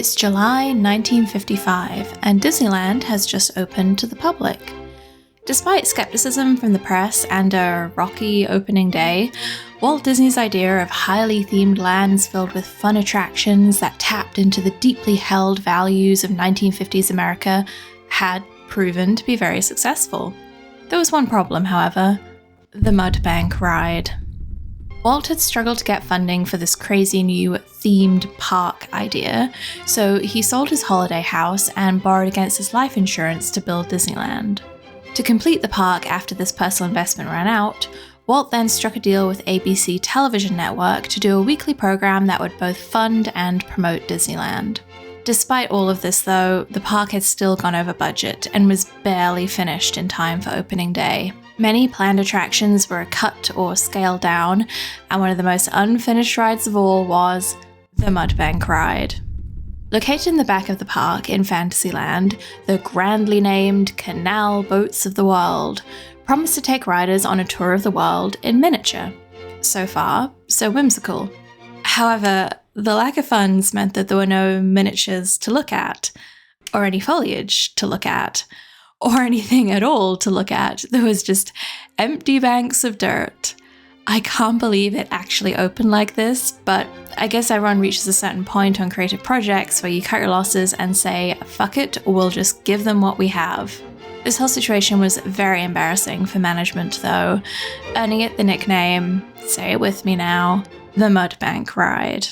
It's July 1955, and Disneyland has just opened to the public. Despite skepticism from the press and a rocky opening day, Walt Disney's idea of highly themed lands filled with fun attractions that tapped into the deeply held values of 1950s America had proven to be very successful. There was one problem, however: the Mud Bank ride. Walt had struggled to get funding for this crazy new themed park idea, so he sold his holiday house and borrowed against his life insurance to build Disneyland. To complete the park after this personal investment ran out, Walt then struck a deal with ABC Television Network to do a weekly program that would both fund and promote Disneyland. Despite all of this though, the park had still gone over budget and was barely finished in time for opening day. Many planned attractions were cut or scaled down, and one of the most unfinished rides of all was the Mud Bank ride. Located in the back of the park in Fantasyland, the grandly named Canal Boats of the World promised to take riders on a tour of the world in miniature. So far, so whimsical. However, the lack of funds meant that there were no miniatures to look at, or any foliage to look at, or anything at all to look at. There was just empty banks of dirt. I can't believe it actually opened like this, but I guess everyone reaches a certain point on creative projects where you cut your losses and say, fuck it, we'll just give them what we have. This whole situation was very embarrassing for management though, earning it the nickname, say it with me now, the Mud Bank ride.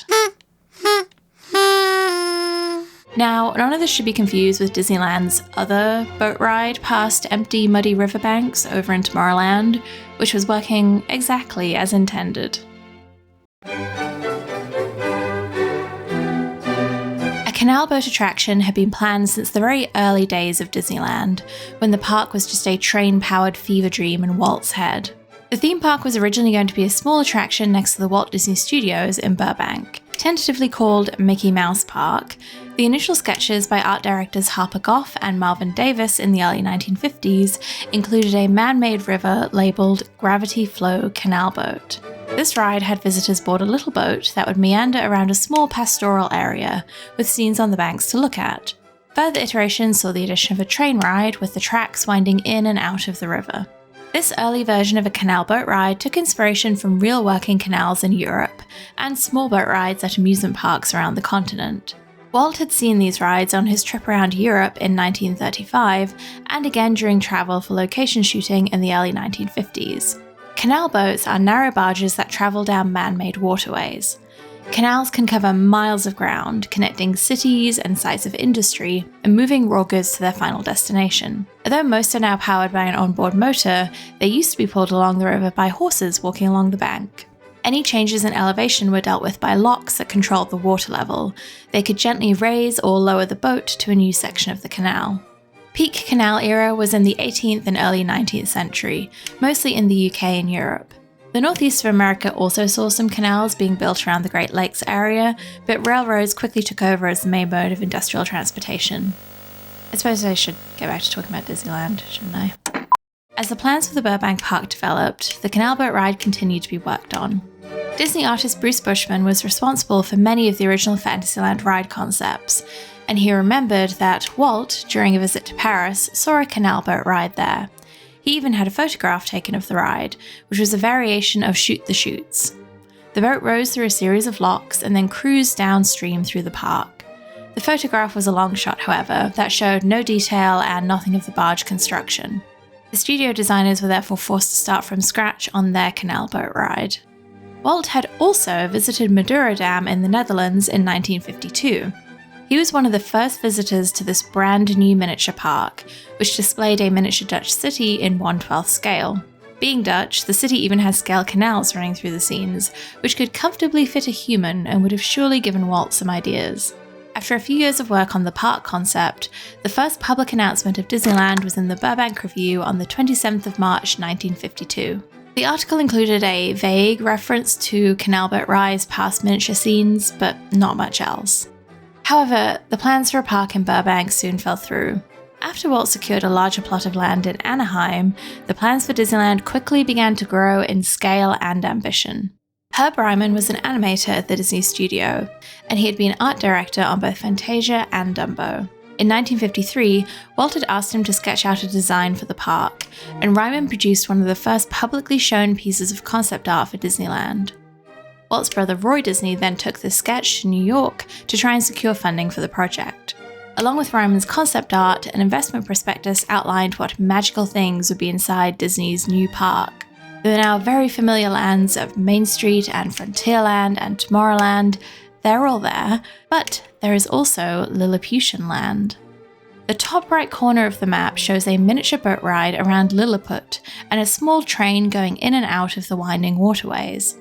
Now, none of this should be confused with Disneyland's other boat ride past empty, muddy riverbanks over in Tomorrowland, which was working exactly as intended. A canal boat attraction had been planned since the very early days of Disneyland, when the park was just a train-powered fever dream in Walt's head. The theme park was originally going to be a small attraction next to the Walt Disney Studios in Burbank. Tentatively called Mickey Mouse Park, the initial sketches by art directors Harper Goff and Marvin Davis in the early 1950s included a man-made river labelled Gravity Flow Canal Boat. This ride had visitors board a little boat that would meander around a small pastoral area, with scenes on the banks to look at. Further iterations saw the addition of a train ride with the tracks winding in and out of the river. This early version of a canal boat ride took inspiration from real working canals in Europe and small boat rides at amusement parks around the continent. Walt had seen these rides on his trip around Europe in 1935 and again during travel for location shooting in the early 1950s. Canal boats are narrow barges that travel down man-made waterways. Canals can cover miles of ground, connecting cities and sites of industry and moving raw goods to their final destination. Although most are now powered by an onboard motor, they used to be pulled along the river by horses walking along the bank. Any changes in elevation were dealt with by locks that controlled the water level. They could gently raise or lower the boat to a new section of the canal. Peak canal era was in the 18th and early 19th century, mostly in the UK and Europe. The northeast of America also saw some canals being built around the Great Lakes area, but railroads quickly took over as the main mode of industrial transportation. I suppose I should get back to talking about Disneyland, shouldn't I? As the plans for the Burbank Park developed, the canal boat ride continued to be worked on. Disney artist Bruce Bushman was responsible for many of the original Fantasyland ride concepts, and he remembered that Walt, during a visit to Paris, saw a canal boat ride there. He even had a photograph taken of the ride, which was a variation of Shoot the Chutes. The boat rose through a series of locks and then cruised downstream through the park. The photograph was a long shot, however, that showed no detail and nothing of the barge construction. The studio designers were therefore forced to start from scratch on their canal boat ride. Walt had also visited Madeira Dam in the Netherlands in 1952. He was one of the first visitors to this brand new miniature park, which displayed a miniature Dutch city in 1/12 scale. Being Dutch, the city even has scale canals running through the scenes, which could comfortably fit a human and would have surely given Walt some ideas. After a few years of work on the park concept, the first public announcement of Disneyland was in the Burbank Review on the 27th of March 1952. The article included a vague reference to canal boat rides past miniature scenes, but not much else. However, the plans for a park in Burbank soon fell through. After Walt secured a larger plot of land in Anaheim, the plans for Disneyland quickly began to grow in scale and ambition. Herb Ryman was an animator at the Disney studio, and he had been art director on both Fantasia and Dumbo. In 1953, Walt had asked him to sketch out a design for the park, and Ryman produced one of the first publicly shown pieces of concept art for Disneyland. Walt's brother Roy Disney then took this sketch to New York to try and secure funding for the project. Along with Ryman's concept art, an investment prospectus outlined what magical things would be inside Disney's new park. The now very familiar lands of Main Street and Frontierland and Tomorrowland, they're all there, but there is also Lilliputian Land. The top right corner of the map shows a miniature boat ride around Lilliput and a small train going in and out of the winding waterways.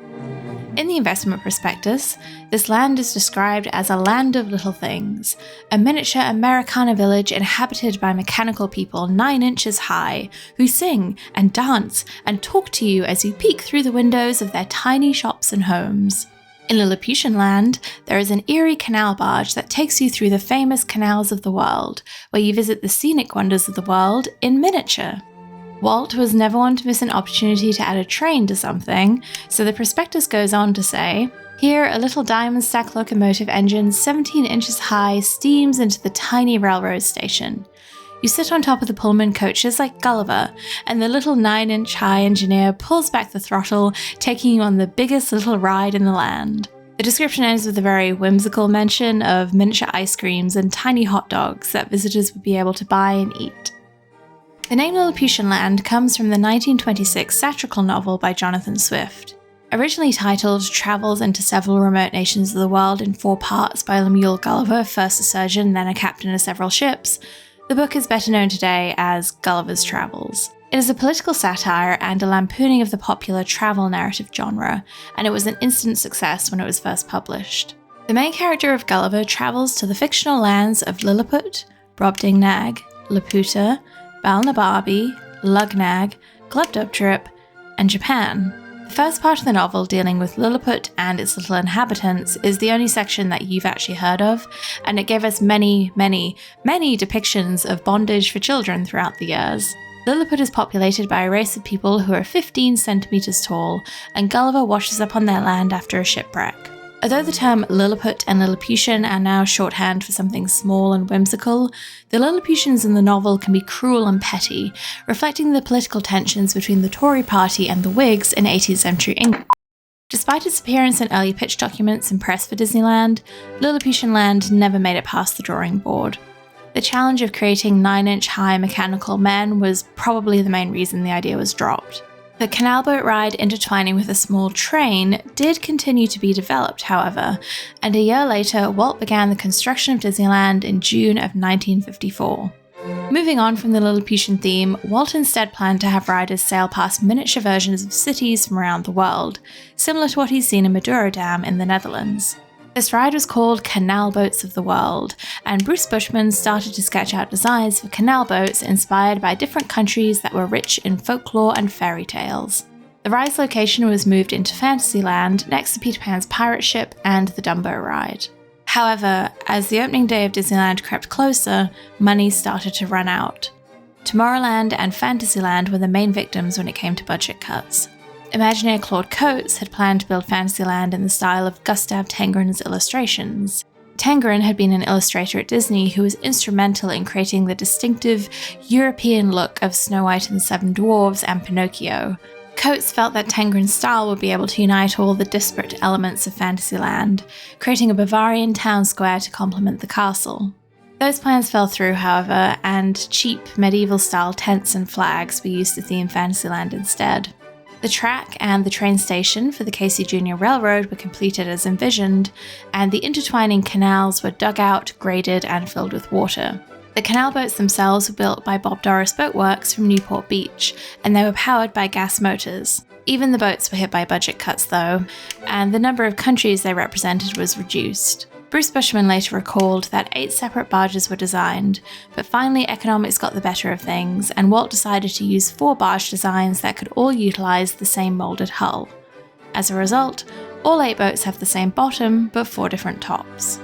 In the investment prospectus, this land is described as a land of little things, a miniature Americana village inhabited by mechanical people 9 inches high, who sing and dance and talk to you as you peek through the windows of their tiny shops and homes. In Lilliputian Land, there is an eerie canal barge that takes you through the famous canals of the world, where you visit the scenic wonders of the world in miniature. Walt was never one to miss an opportunity to add a train to something, so the prospectus goes on to say, "Here, a little diamond stack locomotive engine 17 inches high steams into the tiny railroad station. You sit on top of the Pullman coaches like Gulliver, and the little 9-inch high engineer pulls back the throttle, taking you on the biggest little ride in the land." The description ends with a very whimsical mention of miniature ice creams and tiny hot dogs that visitors would be able to buy and eat. The name Lilliputian Land comes from the 1926 satirical novel by Jonathan Swift. Originally titled Travels into Several Remote Nations of the World in 4 parts by Lemuel Gulliver, first a surgeon, then a captain of several ships, the book is better known today as Gulliver's Travels. It is a political satire and a lampooning of the popular travel narrative genre, and it was an instant success when it was first published. The main character of Gulliver travels to the fictional lands of Lilliput, Brobdingnag, Laputa, Balnabarbi, Lugnag, Glubdubtrip, and Japan. The first part of the novel, dealing with Lilliput and its little inhabitants, is the only section that you've actually heard of, and it gave us many depictions of bondage for children throughout the years. Lilliput is populated by a race of people who are 15 centimeters tall, and Gulliver washes up on their land after a shipwreck. Although the term Lilliput and Lilliputian are now shorthand for something small and whimsical, the Lilliputians in the novel can be cruel and petty, reflecting the political tensions between the Tory party and the Whigs in 18th century England. Despite its appearance in early pitch documents and press for Disneyland, Lilliputian Land never made it past the drawing board. The challenge of creating 9-inch high mechanical men was probably the main reason the idea was dropped. The canal boat ride intertwining with a small train did continue to be developed, however, and a year later, Walt began the construction of Disneyland in June of 1954. Moving on from the Lilliputian theme, Walt instead planned to have riders sail past miniature versions of cities from around the world, similar to what he's seen in Madurodam in the Netherlands. This ride was called Canal Boats of the World, and Bruce Bushman started to sketch out designs for canal boats inspired by different countries that were rich in folklore and fairy tales. The ride's location was moved into Fantasyland next to Peter Pan's pirate ship and the Dumbo ride. However, as the opening day of Disneyland crept closer, money started to run out. Tomorrowland and Fantasyland were the main victims when it came to budget cuts. Imagineer Claude Coates had planned to build Fantasyland in the style of Gustave Tengrin's illustrations. Tengrin had been an illustrator at Disney who was instrumental in creating the distinctive European look of Snow White and the Seven Dwarfs and Pinocchio. Coates felt that Tengrin's style would be able to unite all the disparate elements of Fantasyland, creating a Bavarian town square to complement the castle. Those plans fell through, however, and cheap medieval-style tents and flags were used to theme Fantasyland instead. The track and the train station for the Casey Junior Railroad were completed as envisioned, and the intertwining canals were dug out, graded, and filled with water. The canal boats themselves were built by Bob Dorris Boatworks from Newport Beach, and they were powered by gas motors. Even the boats were hit by budget cuts though, and the number of countries they represented was reduced. Bruce Bushman later recalled that 8 separate barges were designed, but finally economics got the better of things, and Walt decided to use 4 barge designs that could all utilize the same molded hull. As a result, all 8 boats have the same bottom, but 4 different tops.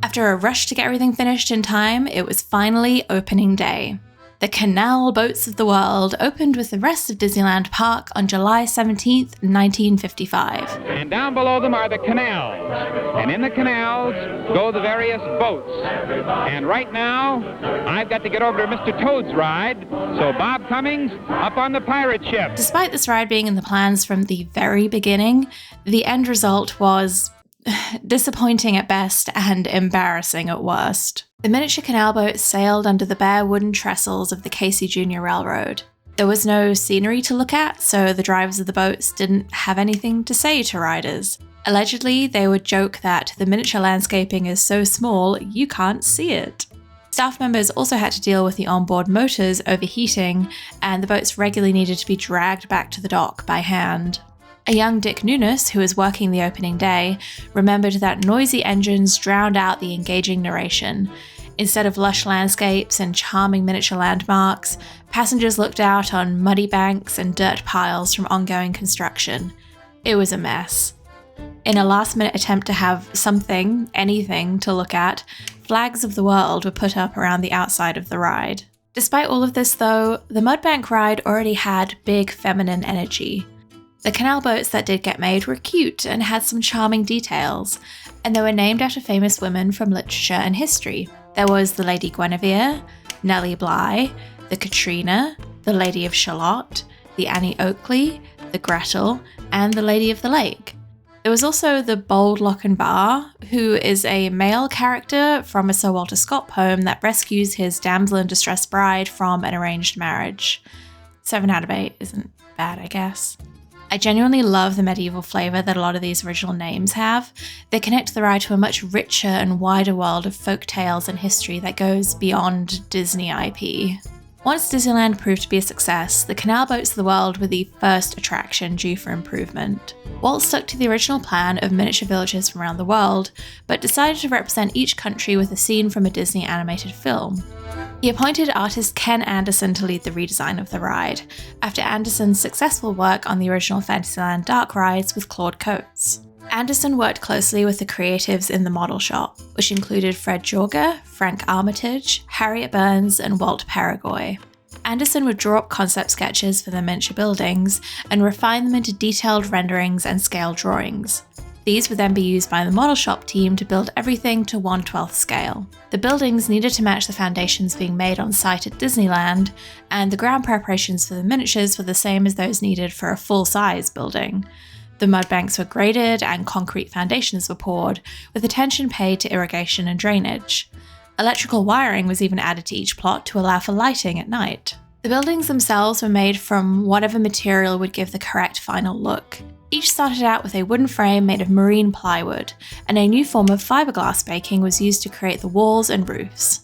After a rush to get everything finished in time, it was finally opening day. The Canal boats of the world opened with the rest of Disneyland Park on July 17th, 1955. And down below them are the canals. And in the canals go the various boats. And right now, I've got to get over to Mr. Toad's ride. So Bob Cummings, up on the pirate ship. Despite this ride being in the plans from the very beginning, the end result was disappointing at best and embarrassing at worst. The miniature canal boat sailed under the bare wooden trestles of the Casey Junior Railroad. There was no scenery to look at, so the drivers of the boats didn't have anything to say to riders. Allegedly, they would joke that the miniature landscaping is so small you can't see it. Staff members also had to deal with the onboard motors overheating, and the boats regularly needed to be dragged back to the dock by hand. A young Dick Nunes, who was working the opening day, remembered that noisy engines drowned out the engaging narration. Instead of lush landscapes and charming miniature landmarks, passengers looked out on muddy banks and dirt piles from ongoing construction. It was a mess. In a last-minute attempt to have something, anything, to look at, flags of the world were put up around the outside of the ride. Despite all of this though, the Mudbank ride already had big feminine energy. The canal boats that did get made were cute and had some charming details, and they were named after famous women from literature and history. There was the Lady Guinevere, Nellie Bly, the Katrina, the Lady of Shalott, the Annie Oakley, the Gretel, and the Lady of the Lake. There was also the Bold Lochinvar, who is a male character from a Sir Walter Scott poem that rescues his damsel in distress bride from an arranged marriage. 7 out of 8 isn't bad, I guess. I genuinely love the medieval flavour that a lot of these original names have. They connect the ride to a much richer and wider world of folk tales and history that goes beyond Disney IP. Once Disneyland proved to be a success, the canal boats of the world were the first attraction due for improvement. Walt stuck to the original plan of miniature villages from around the world, but decided to represent each country with a scene from a Disney animated film. He appointed artist Ken Anderson to lead the redesign of the ride, after Anderson's successful work on the original Fantasyland dark rides with Claude Coates. Anderson worked closely with the creatives in the model shop, which included Fred Jorger, Frank Armitage, Harriet Burns, and Walt Peregoy. Anderson would draw up concept sketches for the miniature buildings and refine them into detailed renderings and scale drawings. These would then be used by the model shop team to build everything to 1/12 scale. The buildings needed to match the foundations being made on site at Disneyland, and the ground preparations for the miniatures were the same as those needed for a full-size building. The mud banks were graded and concrete foundations were poured, with attention paid to irrigation and drainage. Electrical wiring was even added to each plot to allow for lighting at night. The buildings themselves were made from whatever material would give the correct final look. Each started out with a wooden frame made of marine plywood, and a new form of fiberglass baking was used to create the walls and roofs.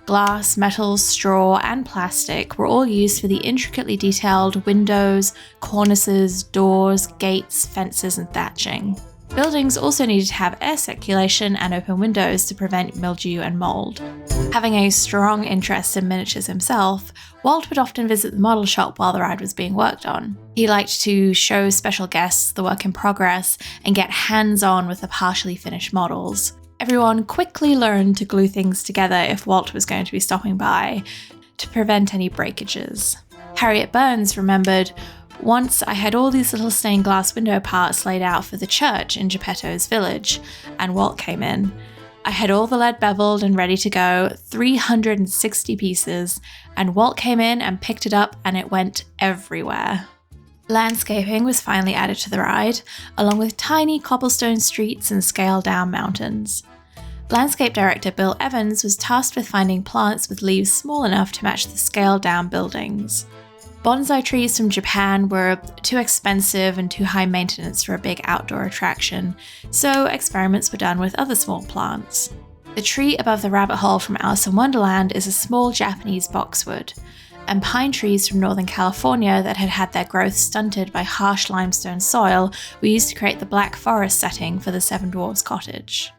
Glass, metals, straw, and plastic were all used for the intricately detailed windows, cornices, doors, gates, fences, and thatching. Buildings also needed to have air circulation and open windows to prevent mildew and mold. Having a strong interest in miniatures himself, Walt would often visit the model shop while the ride was being worked on. He liked to show special guests the work in progress and get hands-on with the partially finished models. Everyone quickly learned to glue things together if Walt was going to be stopping by, to prevent any breakages. Harriet Burns remembered, "Once I had all these little stained glass window parts laid out for the church in Geppetto's village, and Walt came in. I had all the lead beveled and ready to go, 360 pieces, and Walt came in and picked it up and it went everywhere." Landscaping was finally added to the ride, along with tiny cobblestone streets and scaled-down mountains. Landscape director Bill Evans was tasked with finding plants with leaves small enough to match the scaled-down buildings. Bonsai trees from Japan were too expensive and too high maintenance for a big outdoor attraction, so experiments were done with other small plants. The tree above the rabbit hole from Alice in Wonderland is a small Japanese boxwood, and pine trees from Northern California that had had their growth stunted by harsh limestone soil were used to create the Black Forest setting for the Seven Dwarfs cottage.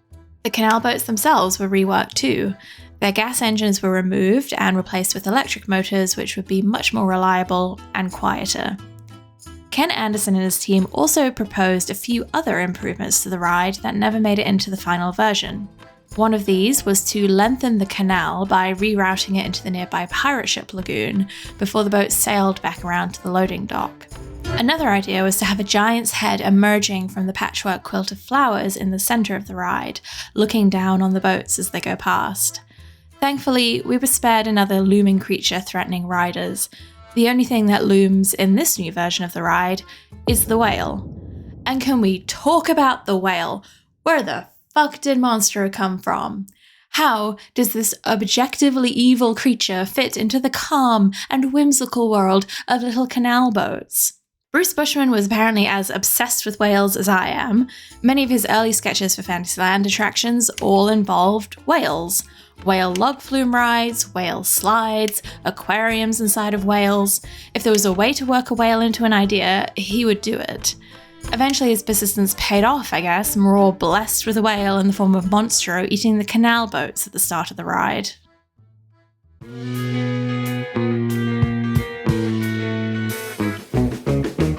The canal boats themselves were reworked too. Their gas engines were removed and replaced with electric motors, which would be much more reliable and quieter. Ken Anderson and his team also proposed a few other improvements to the ride that never made it into the final version. One of these was to lengthen the canal by rerouting it into the nearby pirate ship lagoon before the boat sailed back around to the loading dock. Another idea was to have a giant's head emerging from the patchwork quilt of flowers in the center of the ride, looking down on the boats as they go past. Thankfully, we were spared another looming creature threatening riders. The only thing that looms in this new version of the ride is the whale. And can we talk about the whale? Where the fuck did Monstro come from? How does this objectively evil creature fit into the calm and whimsical world of little canal boats? Bruce Bushman was apparently as obsessed with whales as I am. Many of his early sketches for Fantasyland attractions all involved whales. Whale log flume rides, whale slides, aquariums inside of whales. If there was a way to work a whale into an idea, he would do it. Eventually his persistence paid off, I guess, and we're all blessed with a whale in the form of Monstro eating the canal boats at the start of the ride.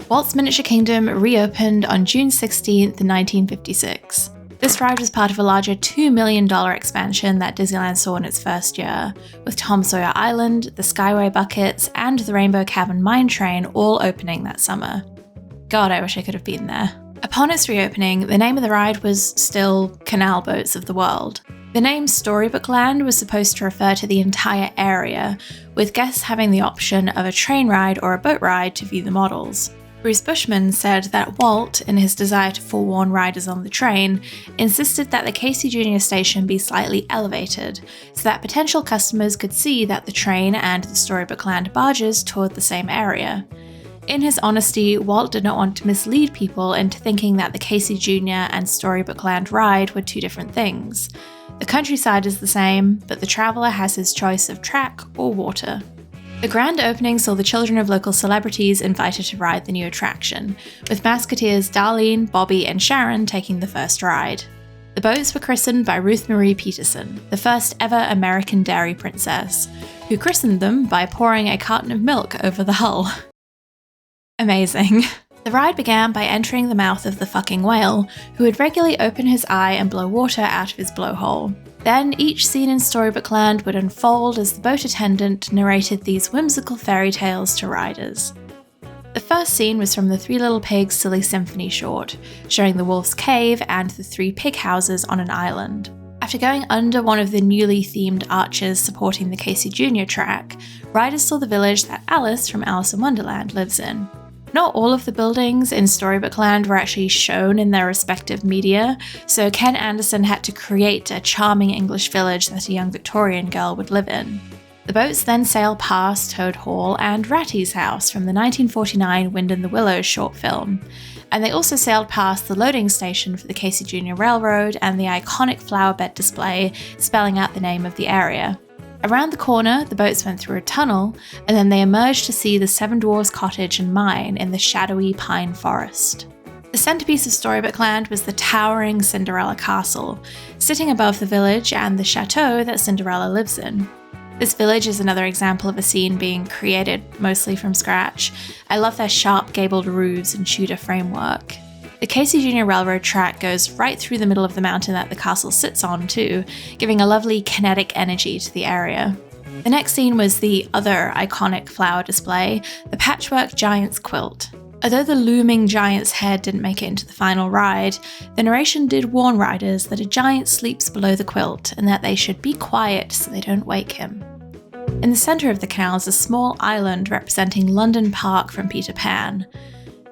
Walt's Miniature Kingdom reopened on June 16th, 1956. This ride was part of a larger $2 million expansion that Disneyland saw in its first year, with Tom Sawyer Island, the Skyway Buckets, and the Rainbow Cavern Mine Train all opening that summer. God, I wish I could have been there. Upon its reopening, the name of the ride was still Canal Boats of the World. The name Storybook Land was supposed to refer to the entire area, with guests having the option of a train ride or a boat ride to view the models. Bruce Bushman said that Walt, in his desire to forewarn riders on the train, insisted that the Casey Jr. station be slightly elevated, so that potential customers could see that the train and the Storybook Land barges toured the same area. In his honesty, Walt did not want to mislead people into thinking that the Casey Jr. and Storybook Land ride were two different things. The countryside is the same, but the traveller has his choice of track or water. The grand opening saw the children of local celebrities invited to ride the new attraction, with Masketeers Darlene, Bobby, and Sharon taking the first ride. The boats were christened by Ruth Marie Peterson, the first ever American dairy princess, who christened them by pouring a carton of milk over the hull. Amazing. The ride began by entering the mouth of the fucking whale, who would regularly open his eye and blow water out of his blowhole. Then each scene in Storybook Land would unfold as the boat attendant narrated these whimsical fairy tales to riders. The first scene was from the Three Little Pigs Silly Symphony short, showing the Wolf's Cave and the three pig houses on an island. After going under one of the newly themed arches supporting the Casey Jr. track, riders saw the village that Alice from Alice in Wonderland lives in. Not all of the buildings in Storybook Land were actually shown in their respective media, so Ken Anderson had to create a charming English village that a young Victorian girl would live in. The boats then sail past Toad Hall and Ratty's house from the 1949 Wind in the Willows short film, and they also sailed past the loading station for the Casey Jr. Railroad and the iconic flower bed display spelling out the name of the area. Around the corner, the boats went through a tunnel, and then they emerged to see the Seven Dwarfs cottage and mine in the shadowy pine forest. The centerpiece of Storybook Land was the towering Cinderella Castle, sitting above the village and the chateau that Cinderella lives in. This village is another example of a scene being created mostly from scratch. I love their sharp gabled roofs and Tudor framework. The Casey Jr. Railroad track goes right through the middle of the mountain that the castle sits on too, giving a lovely kinetic energy to the area. The next scene was the other iconic flower display, the Patchwork Giant's Quilt. Although the looming giant's head didn't make it into the final ride, the narration did warn riders that a giant sleeps below the quilt and that they should be quiet so they don't wake him. In the centre of the canal is a small island representing London Park from Peter Pan.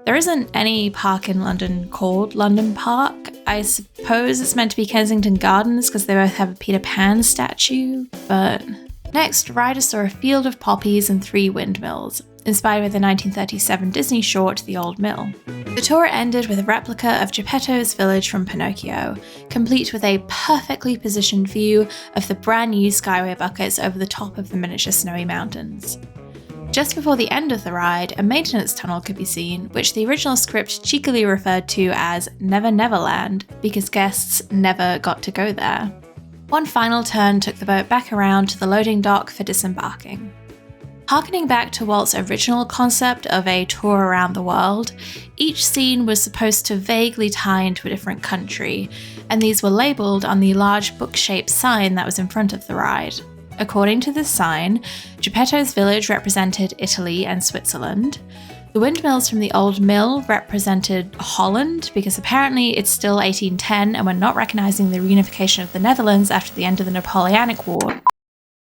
There isn't any park in London called London Park. I suppose it's meant to be Kensington Gardens because they both have a Peter Pan statue, but... Next, riders saw a field of poppies and 3 windmills, inspired by the 1937 Disney short The Old Mill. The tour ended with a replica of Geppetto's village from Pinocchio, complete with a perfectly positioned view of the brand new Skyway Buckets over the top of the miniature snowy mountains. Just before the end of the ride, a maintenance tunnel could be seen, which the original script cheekily referred to as Never Neverland, because guests never got to go there. One final turn took the boat back around to the loading dock for disembarking. Harkening back to Walt's original concept of a tour around the world, each scene was supposed to vaguely tie into a different country, and these were labelled on the large book-shaped sign that was in front of the ride. According to this sign, Geppetto's village represented Italy and Switzerland. The windmills from the old mill represented Holland, because apparently it's still 1810 and we're not recognising the reunification of the Netherlands after the end of the Napoleonic War.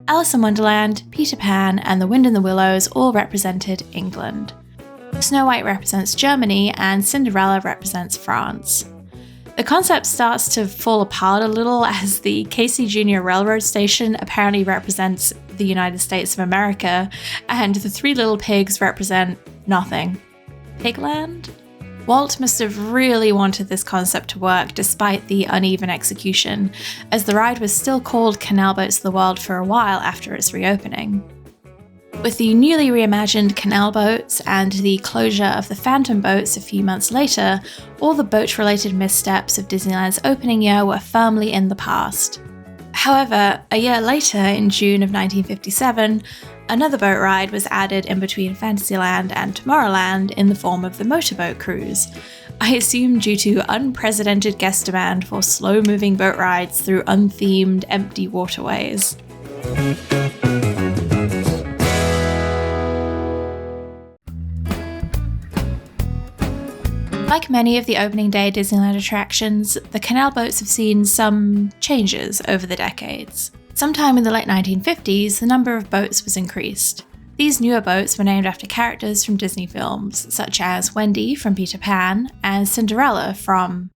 Alice in Wonderland, Peter Pan, and The Wind in the Willows all represented England. Snow White represents Germany, and Cinderella represents France. The concept starts to fall apart a little as the Casey Jr. Railroad Station apparently represents the United States of America, and the Three Little Pigs represent nothing. Pigland? Walt must have really wanted this concept to work despite the uneven execution, as the ride was still called Canal Boats of the World for a while after its reopening. With the newly reimagined canal boats and the closure of the Phantom boats a few months later, all the boat-related missteps of Disneyland's opening year were firmly in the past. However, a year later, in June of 1957, another boat ride was added in between Fantasyland and Tomorrowland in the form of the motorboat cruise, I assume due to unprecedented guest demand for slow-moving boat rides through unthemed, empty waterways. Like many of the opening day Disneyland attractions, the canal boats have seen some changes over the decades. Sometime in the late 1950s, the number of boats was increased. These newer boats were named after characters from Disney films, such as Wendy from Peter Pan and Cinderella from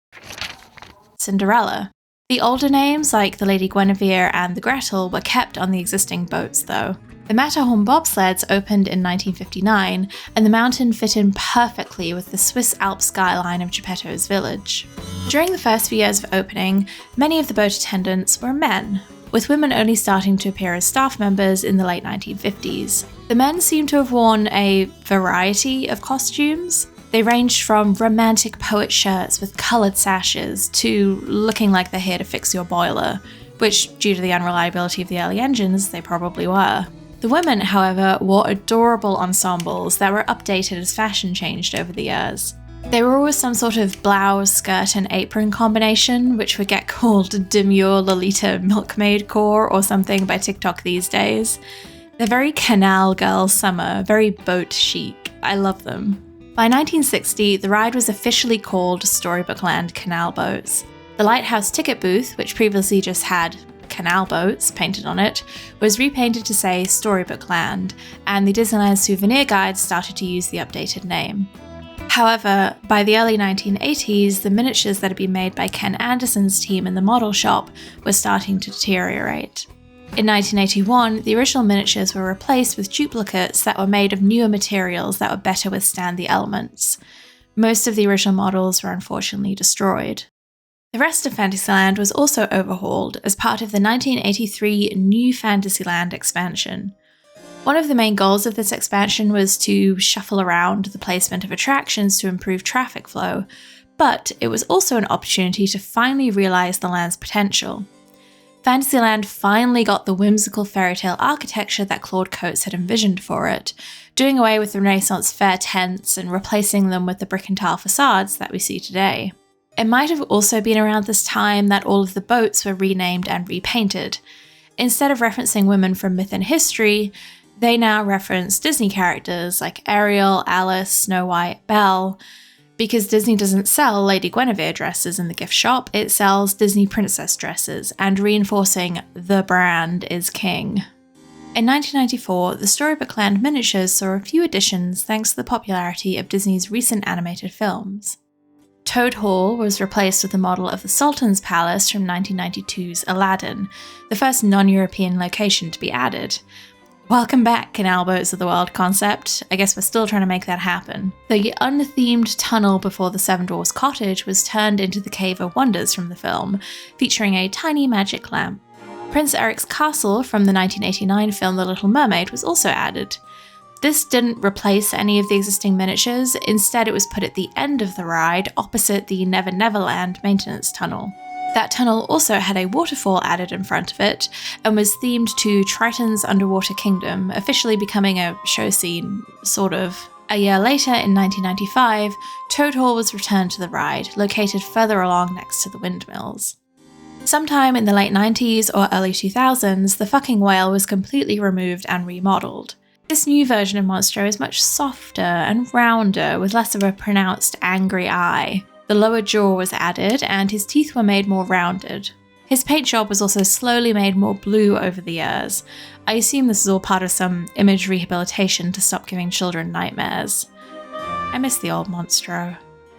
Cinderella. The older names, like the Lady Guinevere and the Gretel, were kept on the existing boats, though. The Matterhorn bobsleds opened in 1959, and the mountain fit in perfectly with the Swiss Alps skyline of Geppetto's village. During the first few years of opening, many of the boat attendants were men, with women only starting to appear as staff members in the late 1950s. The men seem to have worn a variety of costumes. They ranged from romantic poet shirts with coloured sashes to looking like they're here to fix your boiler, which, due to the unreliability of the early engines, they probably were. The women, however, wore adorable ensembles that were updated as fashion changed over the years. They were always some sort of blouse, skirt, and apron combination, which would get called Demure Lolita Milkmaid Core or something by TikTok these days. They're very Canal Girl summer, very boat chic. I love them. By 1960, the ride was officially called Storybook Land Canal Boats. The Lighthouse ticket booth, which previously just had Canal Boats painted on it, was repainted to say Storybook Land, and the Disneyland souvenir guide started to use the updated name. However, by the early 1980s, the miniatures that had been made by Ken Anderson's team in the model shop were starting to deteriorate. In 1981, the original miniatures were replaced with duplicates that were made of newer materials that would better withstand the elements. Most of the original models were unfortunately destroyed. The rest of Fantasyland was also overhauled as part of the 1983 New Fantasyland expansion. One of the main goals of this expansion was to shuffle around the placement of attractions to improve traffic flow, but it was also an opportunity to finally realise the land's potential. Fantasyland finally got the whimsical fairy tale architecture that Claude Coates had envisioned for it, doing away with the Renaissance fair tents and replacing them with the brick and tile facades that we see today. It might have also been around this time that all of the boats were renamed and repainted. Instead of referencing women from myth and history, they now reference Disney characters like Ariel, Alice, Snow White, Belle. Because Disney doesn't sell Lady Guinevere dresses in the gift shop, it sells Disney princess dresses, and reinforcing the brand is king. In 1994, the Storybook Land miniatures saw a few additions thanks to the popularity of Disney's recent animated films. Toad Hall was replaced with a model of the Sultan's Palace from 1992's Aladdin, the first non-European location to be added. Welcome back, Canal Boats of the World concept. I guess we're still trying to make that happen. The unthemed tunnel before the Seven Dwarfs Cottage was turned into the Cave of Wonders from the film, featuring a tiny magic lamp. Prince Eric's castle from the 1989 film The Little Mermaid was also added. This didn't replace any of the existing miniatures, instead it was put at the end of the ride, opposite the Never Never Land maintenance tunnel. That tunnel also had a waterfall added in front of it and was themed to Triton's underwater kingdom, officially becoming a show scene, sort of. A year later, in 1995, Toad Hall was returned to the ride, located further along next to the windmills. Sometime in the late 90s or early 2000s, the fucking whale was completely removed and remodeled. This new version of Monstro is much softer and rounder, with less of a pronounced angry eye. The lower jaw was added, and his teeth were made more rounded. His paint job was also slowly made more blue over the years. I assume this is all part of some image rehabilitation to stop giving children nightmares. I miss the old Monstro.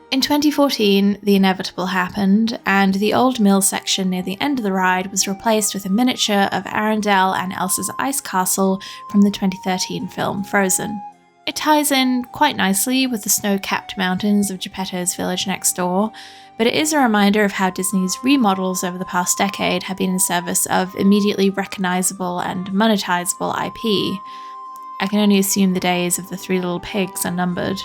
In 2014, the inevitable happened, and the old mill section near the end of the ride was replaced with a miniature of Arendelle and Elsa's ice castle from the 2013 film Frozen. It ties in quite nicely with the snow-capped mountains of Geppetto's village next door, but it is a reminder of how Disney's remodels over the past decade have been in service of immediately recognizable and monetizable IP. I can only assume the days of the Three Little Pigs are numbered.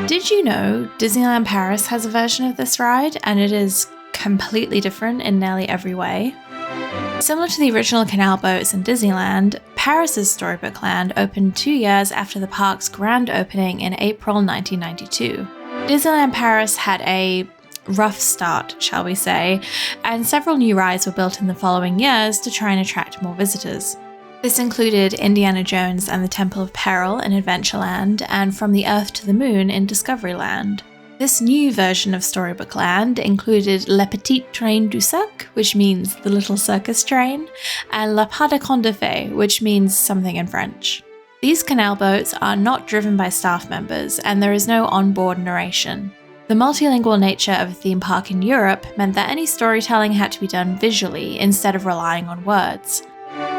Did you know Disneyland Paris has a version of this ride, and it is completely different in nearly every way? Similar to the original Canal boats in Disneyland, Paris's Storybook Land opened 2 years after the park's grand opening in April 1992. Disneyland Paris had a rough start, shall we say, and several new rides were built in the following years to try and attract more visitors. This included Indiana Jones and the Temple of Peril in Adventureland and From the Earth to the Moon in Discoveryland. This new version of Storybook Land included Le Petit Train du Cirque, which means the little circus train, and La Pas de Conte de Fées, which means something in French. These canal boats are not driven by staff members, and there is no onboard narration. The multilingual nature of a theme park in Europe meant that any storytelling had to be done visually instead of relying on words.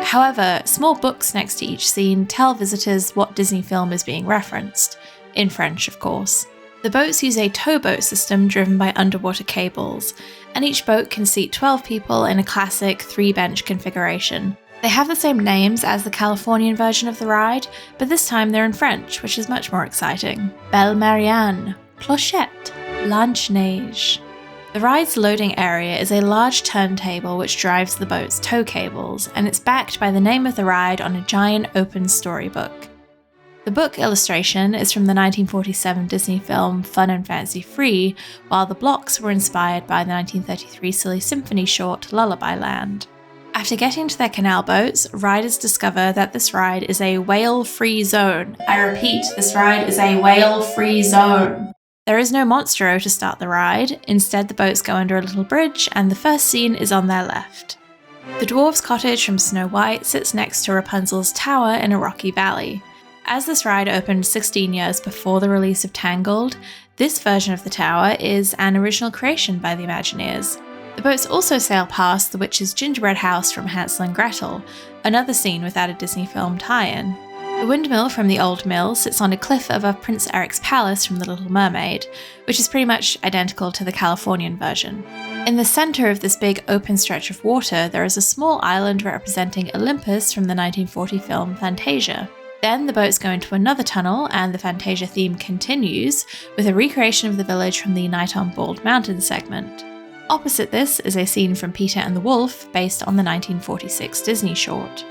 However, small books next to each scene tell visitors what Disney film is being referenced, in French of course. The boats use a towboat system driven by underwater cables, and each boat can seat 12 people in a classic 3-bench configuration. They have the same names as the Californian version of the ride, but this time they're in French, which is much more exciting. Belle Marianne, Clochette, Blanche Neige. The ride's loading area is a large turntable which drives the boat's tow cables, and it's backed by the name of the ride on a giant open storybook. The book illustration is from the 1947 Disney film Fun and Fancy Free, while the blocks were inspired by the 1933 Silly Symphony short Lullaby Land. After getting to their canal boats, riders discover that this ride is a whale-free zone. I repeat, this ride is a whale-free zone. There is no Monstro to start the ride. Instead, the boats go under a little bridge, and the first scene is on their left. The dwarf's cottage from Snow White sits next to Rapunzel's tower in a rocky valley. As this ride opened 16 years before the release of Tangled, this version of the tower is an original creation by the Imagineers. The boats also sail past the witch's gingerbread house from Hansel and Gretel, another scene without a Disney film tie-in. The windmill from the old mill sits on a cliff above Prince Eric's palace from The Little Mermaid, which is pretty much identical to the Californian version. In the center of this big open stretch of water, there is a small island representing Olympus from the 1940 film Fantasia. Then the boats go into another tunnel, and the Fantasia theme continues with a recreation of the village from the Night on Bald Mountain segment. Opposite this is a scene from Peter and the Wolf, based on the 1946 Disney short.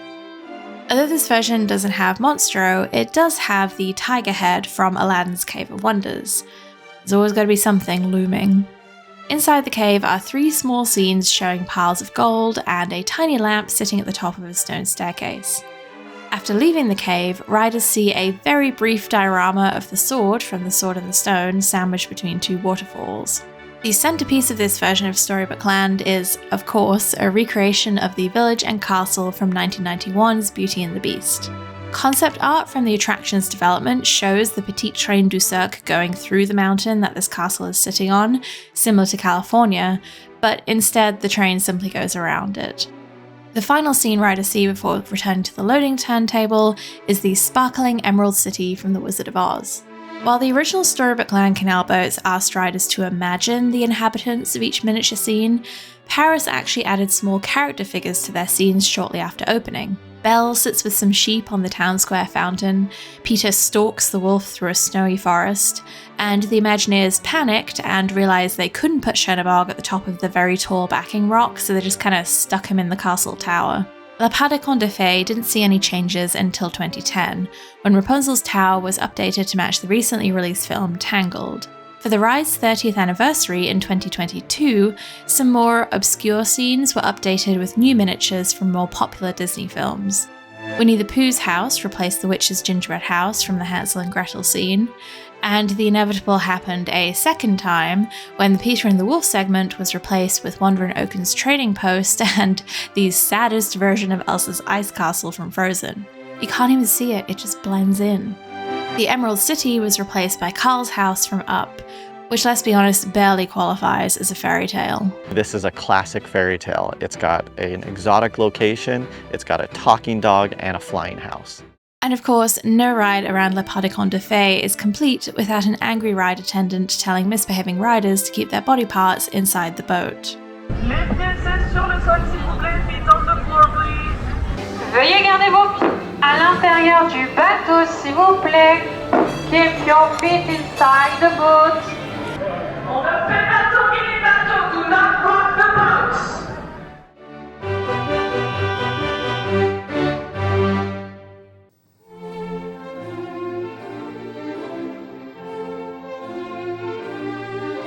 Although this version doesn't have Monstro, it does have the tiger head from Aladdin's Cave of Wonders. There's always got to be something looming. Inside the cave are 3 small scenes showing piles of gold and a tiny lamp sitting at the top of a stone staircase. After leaving the cave, riders see a very brief diorama of the sword from The Sword in the Stone sandwiched between 2 waterfalls. The centerpiece of this version of Storybook Land is, of course, a recreation of the village and castle from 1991's Beauty and the Beast. Concept art from the attraction's development shows the Petit Train du Cirque going through the mountain that this castle is sitting on, similar to California, but instead the train simply goes around it. The final scene riders see before returning to the loading turntable is the sparkling Emerald City from The Wizard of Oz. While the original Storybook Land canal boats asked riders to imagine the inhabitants of each miniature scene, Paris actually added small character figures to their scenes shortly after opening. Belle sits with some sheep on the town square fountain, Peter stalks the wolf through a snowy forest, and the Imagineers panicked and realised they couldn't put Chernabog at the top of the very tall backing rock, so they just kind of stuck him in the castle tower. La Pas de Conte de Fées didn't see any changes until 2010, when Rapunzel's tower was updated to match the recently released film Tangled. For the ride's 30th anniversary in 2022, some more obscure scenes were updated with new miniatures from more popular Disney films. Winnie the Pooh's house replaced the witch's gingerbread house from the Hansel and Gretel scene, and the inevitable happened a second time when the Peter and the Wolf segment was replaced with Wander and Oaken's trading post and the saddest version of Elsa's ice castle from Frozen. You can't even see it, it just blends in. The Emerald City was replaced by Carl's house from Up, which, let's be honest, barely qualifies as a fairy tale. This is a classic fairy tale. It's got an exotic location, it's got a talking dog, and a flying house. And of course, no ride around Le Pas de Conte de Fées is complete without an angry ride attendant telling misbehaving riders to keep their body parts inside the boat. Veuillez garder vos pieds à l'intérieur du bateau, s'il vous plaît. Keep your feet inside the boat. On ne fait pas tourner les bateaux, do not rock the boats.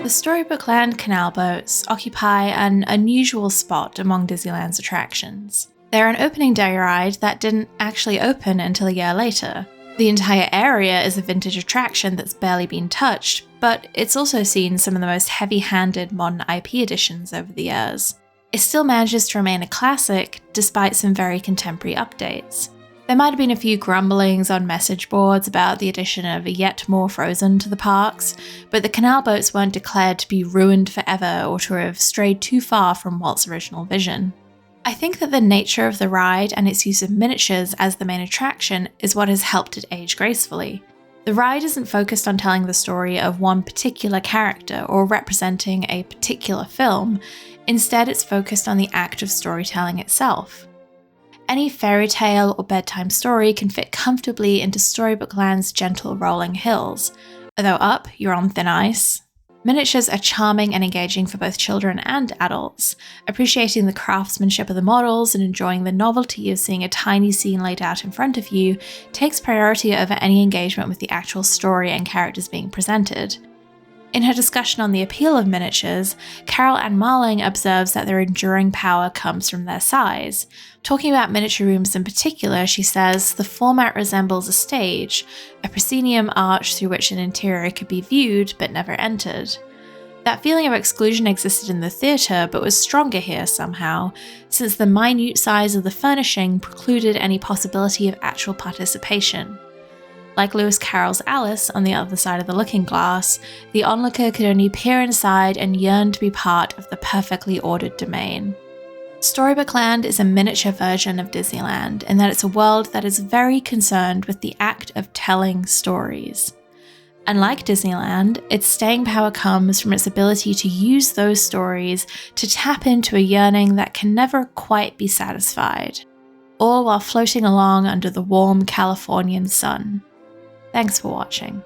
The Storybook Land canal boats occupy an unusual spot among Disneyland's attractions. They're an opening day ride that didn't actually open until a year later. The entire area is a vintage attraction that's barely been touched, but it's also seen some of the most heavy-handed modern IP additions over the years. It still manages to remain a classic, despite some very contemporary updates. There might have been a few grumblings on message boards about the addition of yet more Frozen to the parks, but the canal boats weren't declared to be ruined forever or to have strayed too far from Walt's original vision. I think that the nature of the ride and its use of miniatures as the main attraction is what has helped it age gracefully. The ride isn't focused on telling the story of one particular character or representing a particular film, instead it's focused on the act of storytelling itself. Any fairy tale or bedtime story can fit comfortably into Storybook Land's gentle rolling hills, although Up, you're on thin ice. Miniatures are charming and engaging for both children and adults. Appreciating the craftsmanship of the models and enjoying the novelty of seeing a tiny scene laid out in front of you takes priority over any engagement with the actual story and characters being presented. In her discussion on the appeal of miniatures, Carol Ann Marling observes that their enduring power comes from their size. Talking about miniature rooms in particular, she says, the format resembles a stage, a proscenium arch through which an interior could be viewed but never entered. That feeling of exclusion existed in the theatre but was stronger here somehow, since the minute size of the furnishing precluded any possibility of actual participation. Like Lewis Carroll's Alice on the other side of the looking glass, the onlooker could only peer inside and yearn to be part of the perfectly ordered domain. Storybook Land is a miniature version of Disneyland in that it's a world that is very concerned with the act of telling stories. Unlike Disneyland, its staying power comes from its ability to use those stories to tap into a yearning that can never quite be satisfied, all while floating along under the warm Californian sun. Thanks for watching.